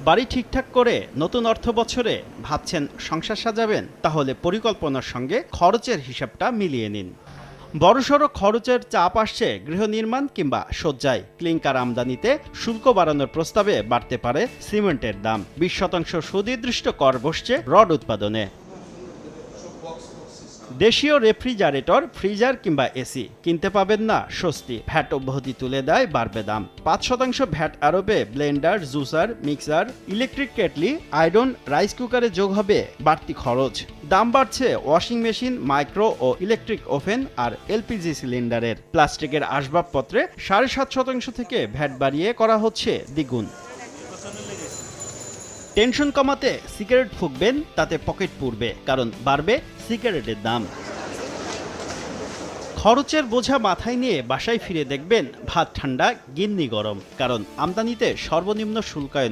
বাড়ি ঠিকঠাক করে নতুন অর্থ বছরে ভাবছেন সংসার সাজাবেন, তাহলে পরিকল্পনার সঙ্গে খরচের হিসাবটা মিলিয়ে নিন। বড়সড় খরচের চাপ আসছে গৃহ নির্মাণ কিংবা সজ্জায়। ক্লিংকার আমদানিতে শুল্ক বাড়ানোর প্রস্তাবে বাড়তে পারে সিমেন্টের দাম। 20% সুনির্দিষ্ট কর বসছে রড উৎপাদনে। দেশীয় রেফ্রিজারেটর, ফ্রিজার কিংবা এসি কিনতে পাবেন না স্বস্তি। ভ্যাট অব্যাহতি তুলে দেয়, বাড়বে দাম। 5% ভ্যাট আরোপে blender, juicer, mixer, electric kettle, iron, rice কুকারে যোগ হবে বাড়তি খরচ। দাম বাড়ছে ওয়াশিং মেশিন, মাইক্রো ও ইলেকট্রিক ওভেন আর এলপিজি সিলিন্ডারের। প্লাস্টিকের আসবাবপত্রে 7.5% থেকে ভ্যাট বাড়িয়ে করা হচ্ছে দ্বিগুণ। টেনশন কমাতে সিগারেট ফুঁকবেন, তাতে পকেট পুড়বে, কারণ বাড়বে সিগারেটের দাম। খরচের বোঝা মাথায় নিয়ে বাসায় ফিরে দেখবেন ভাত ঠান্ডা, গিন্নি গরম, কারণ আমদানিতে সর্বনিম্ন শুল্কায়ন